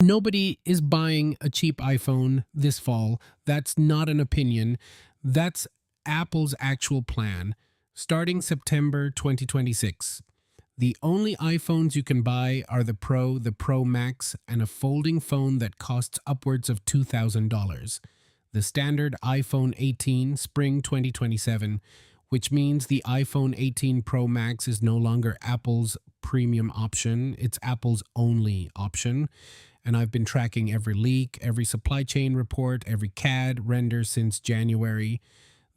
Nobody is buying a cheap iPhone this fall. That's not an opinion. That's Apple's actual plan. Starting September 2026, the only iPhones you can buy are the Pro Max, and a folding phone that costs upwards of $2,000. The standard iPhone 18 Spring 2027, which means the iPhone 18 Pro Max is no longer Apple's premium option, it's Apple's only option. And I've been tracking every leak, every supply chain report, every CAD render since January.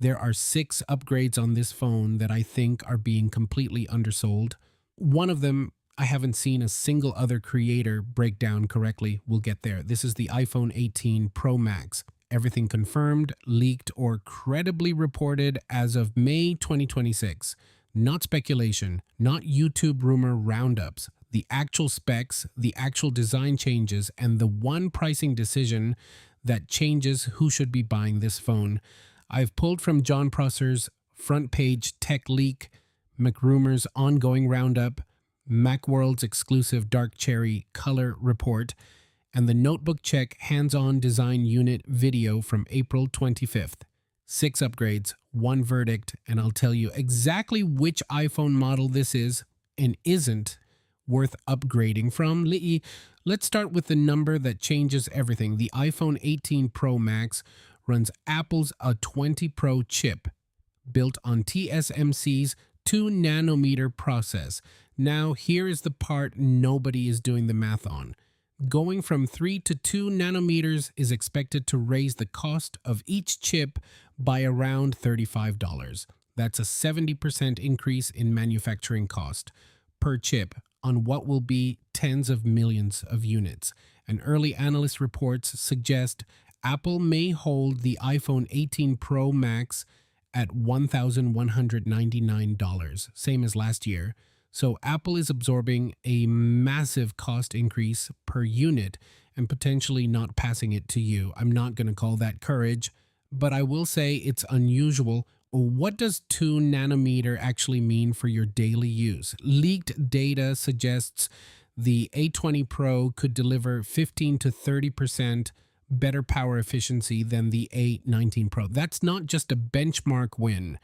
There are 6 upgrades on this phone that I think are being completely undersold. One of them, I haven't seen a single other creator break down correctly. We'll get there. This is the iPhone 18 Pro Max. Everything confirmed, leaked, or credibly reported as of May 2026. Not speculation, not YouTube rumor roundups. The actual specs, the actual design changes, and the one pricing decision that changes who should be buying this phone. I've pulled from John Prosser's front page tech leak, McRumor's ongoing roundup, Macworld's exclusive dark cherry color report, and the Notebook Check hands-on design unit video from April 25th. 6 upgrades, 1 verdict, and I'll tell you exactly which iPhone model this is and isn't worth upgrading from. Let's start with the number that changes everything. The iPhone 18 Pro Max runs Apple's A20 Pro chip, built on TSMC's 2-nanometer process. Now, here is the part nobody is doing the math on. Going from 3 to 2 nanometers is expected to raise the cost of each chip by around $35. That's a 70% increase in manufacturing cost per chip on what will be tens of millions of units. And early analyst reports suggest Apple may hold the iPhone 18 Pro Max at $1,199, same as last year. So Apple is absorbing a massive cost increase per unit and potentially not passing it to you. I'm not going to call that courage, but I will say it's unusual. What does 2 nanometer actually mean for your daily use? Leaked data suggests the A20 Pro could deliver 15 to 30% better power efficiency than the A19 Pro. That's not just a benchmark win.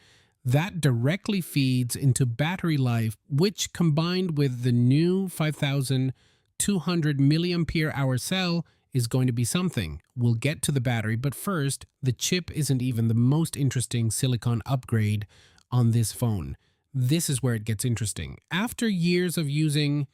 That directly feeds into battery life, which combined with the new 5,200 milliampere hour cell is going to be something. We'll get to the battery, but first, the chip isn't even the most interesting silicon upgrade on this phone. This is where it gets interesting. After years of using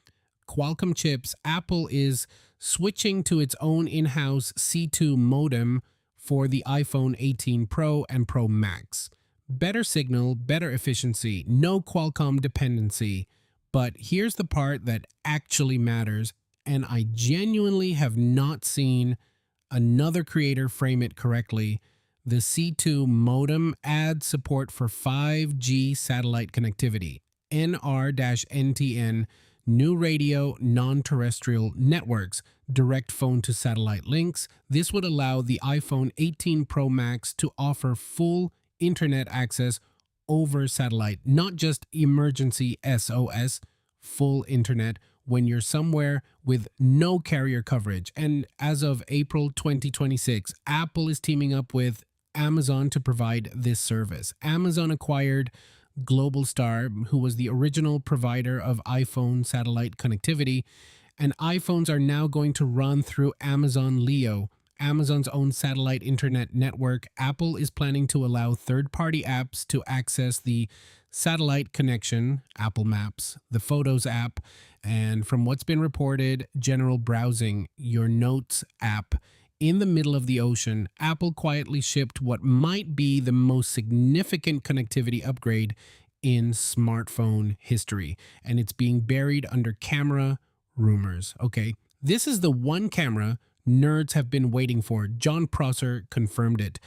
Qualcomm chips, Apple is switching to its own in-house C2 modem for the iPhone 18 Pro and Pro Max. Better signal, better efficiency, no Qualcomm dependency. But here's the part that actually matters, and I genuinely have not seen another creator frame it correctly. The C2 modem adds support for 5G satellite connectivity, NR-NTN, new radio, non-terrestrial networks, direct phone to satellite links. This would allow the iPhone 18 Pro Max to offer full internet access over satellite, not just emergency SOS, full internet when you're somewhere with no carrier coverage. And as of April 2026, Apple is teaming up with Amazon to provide this service. Amazon acquired Globalstar, who was the original provider of iPhone satellite connectivity, and iPhones are now going to run through Amazon Leo, Amazon's own satellite internet network. Apple is planning to allow third-party apps to access the satellite connection, Apple Maps, the Photos app, and from what's been reported, general browsing, your Notes app. In the middle of the ocean, Apple quietly shipped what might be the most significant connectivity upgrade in smartphone history, and it's being buried under camera rumors. Okay, this is the one camera nerds have been waiting for. John Prosser confirmed it.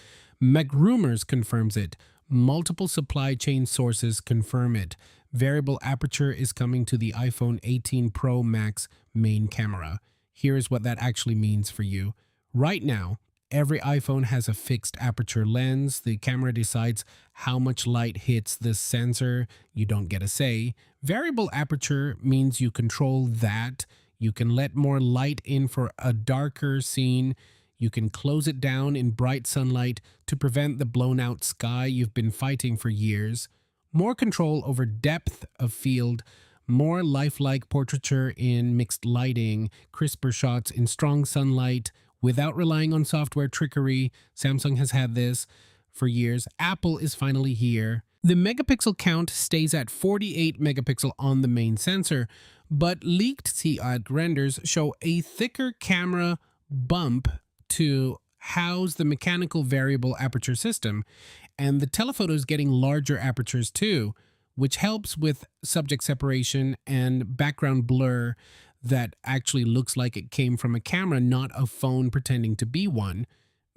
McRumors confirms it. Multiple supply chain sources confirm it. Variable aperture is coming to the iPhone 18 Pro Max main camera. Here's what that actually means for you. Right now, every iPhone has a fixed aperture lens. The camera decides how much light hits the sensor. You don't get a say. Variable aperture means you control that. You can let more light in for a darker scene. You can close it down in bright sunlight to prevent the blown out sky you've been fighting for years. More control over depth of field, more lifelike portraiture in mixed lighting, crisper shots in strong sunlight without relying on software trickery. Samsung has had this for years. Apple is finally here. The megapixel count stays at 48 megapixel on the main sensor, but leaked CAD renders show a thicker camera bump to house the mechanical variable aperture system, and the telephoto is getting larger apertures too, which helps with subject separation and background blur that actually looks like it came from a camera, not a phone pretending to be one.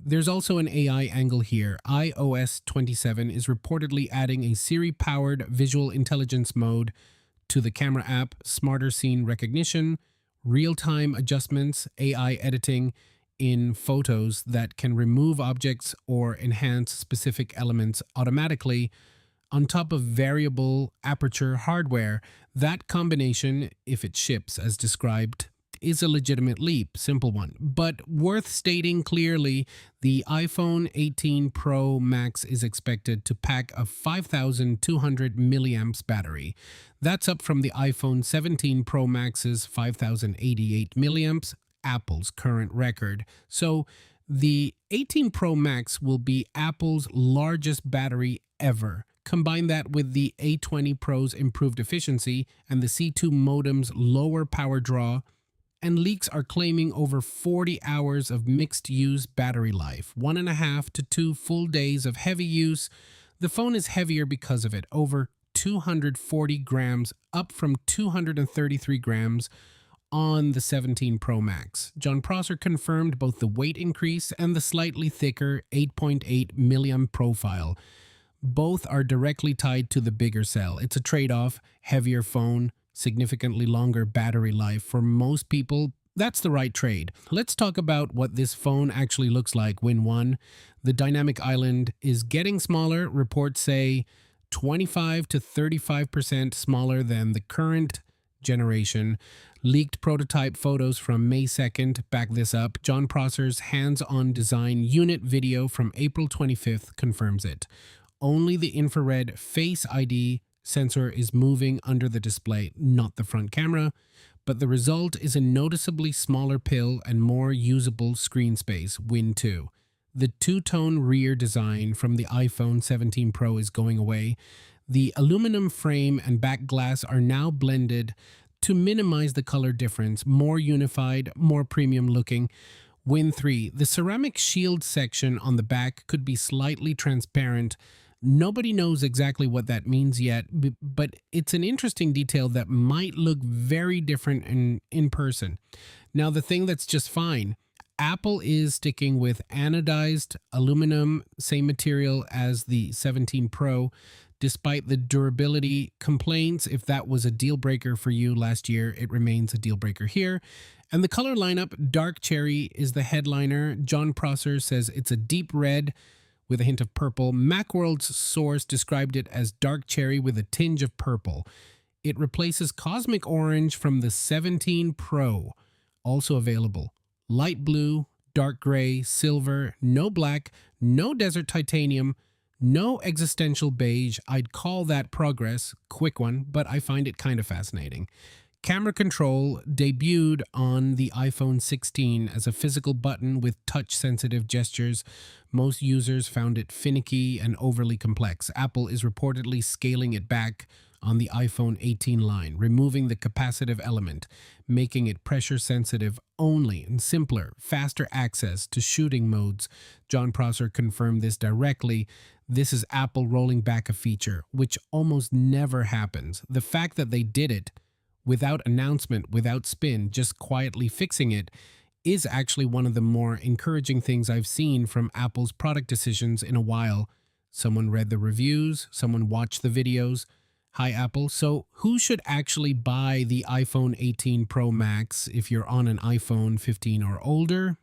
There's also an AI angle here. iOS 27 is reportedly adding a Siri-powered visual intelligence mode to the camera app, smarter scene recognition, real-time adjustments, AI editing in photos that can remove objects or enhance specific elements automatically on top of variable aperture hardware. That combination, if it ships as described, is a legitimate leap, simple one. But worth stating clearly, the iPhone 18 Pro Max is expected to pack a 5,200 milliamps battery. That's up from the iPhone 17 Pro Max's 5,088 milliamps, Apple's current record. So the 18 Pro Max will be Apple's largest battery ever. Combine that with the A20 Pro's improved efficiency and the C2 modem's lower power draw, and leaks are claiming over 40 hours of mixed-use battery life, 1.5 to 2 full days of heavy use. The phone is heavier because of it, over 240 grams, up from 233 grams on the 17 Pro Max. John Prosser confirmed both the weight increase and the slightly thicker 8.8 milliamp profile. Both are directly tied to the bigger cell. It's a trade-off, heavier phone, significantly longer battery life. For most people, that's the right trade. Let's talk about what this phone actually looks like when one. The dynamic island is getting smaller. Reports say 25 to 35% smaller than the current generation. Leaked prototype photos from May 2nd back this up. John Prosser's hands-on design unit video from April 25th confirms it. Only the infrared Face ID sensor is moving under the display, not the front camera, but the result is a noticeably smaller pill and more usable screen space, Win 2. The two-tone rear design from the iPhone 17 Pro is going away. The aluminum frame and back glass are now blended to minimize the color difference, more unified, more premium looking. Win 3. The ceramic shield section on the back could be slightly transparent. Nobody knows exactly what that means yet, but it's an interesting detail that might look very different in person. Now, the thing that's just fine, Apple is sticking with anodized aluminum, same material as the 17 Pro, despite the durability complaints. If that was a deal breaker for you last year, it remains a deal breaker here. And the color lineup, dark cherry is the headliner. John Prosser says it's a deep red with a hint of purple. Macworld's source described it as dark cherry with a tinge of purple. It replaces cosmic orange from the 17 Pro, also available. Light blue, dark gray, silver, no black, no desert titanium, no existential beige. I'd call that progress, quick one, but I find it kind of fascinating. Camera control debuted on the iPhone 16 as a physical button with touch-sensitive gestures. Most users found it finicky and overly complex. Apple is reportedly scaling it back on the iPhone 18 line, removing the capacitive element, making it pressure-sensitive only and simpler, faster access to shooting modes. John Prosser confirmed this directly. This is Apple rolling back a feature, which almost never happens. The fact that they did it without announcement, without spin, just quietly fixing it, is actually one of the more encouraging things I've seen from Apple's product decisions in a while. Someone read the reviews, someone watched the videos. Hi, Apple. So who should actually buy the iPhone 18 Pro Max if you're on an iPhone 15 or older?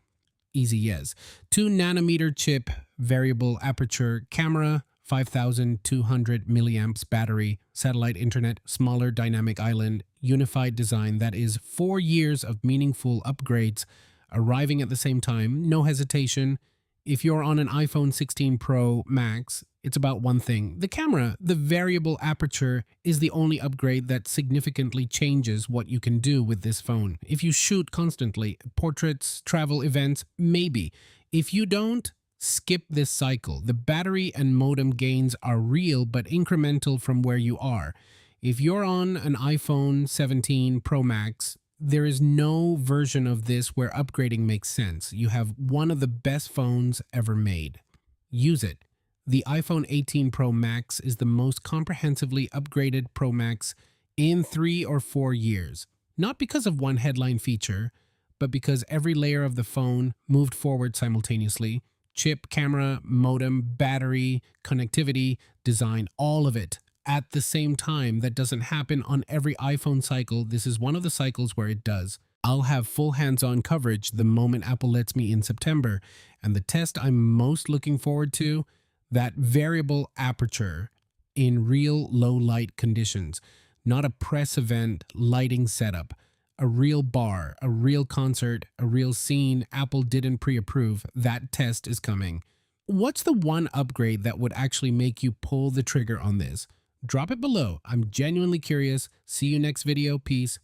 Easy yes. 2 nanometer chip, variable aperture camera, 5,200 milliamps battery, satellite internet, smaller dynamic island, unified design. That is 4 years of meaningful upgrades arriving at the same time, no hesitation. If you're on an iPhone 16 Pro Max, it's about one thing. The camera, the variable aperture, is the only upgrade that significantly changes what you can do with this phone. If you shoot constantly, portraits, travel events, maybe. If you don't, skip this cycle. The battery and modem gains are real but incremental from where you are. If you're on an iPhone 17 Pro Max, there is no version of this where upgrading makes sense. You have one of the best phones ever made. Use it. The iPhone 18 Pro Max is the most comprehensively upgraded Pro Max in 3 or 4 years. Not because of one headline feature, but because every layer of the phone moved forward simultaneously. Chip, camera, modem, battery, connectivity, design, all of it at the same time. That doesn't happen on every iPhone cycle. This is one of the cycles where it does. I'll have full hands-on coverage the moment Apple lets me in September. And the test I'm most looking forward to, that variable aperture in real low light conditions, not a press event lighting setup, a real bar, a real concert, a real scene Apple didn't pre-approve. That test is coming. What's the one upgrade that would actually make you pull the trigger on this? Drop it below. I'm genuinely curious. See you next video. Peace.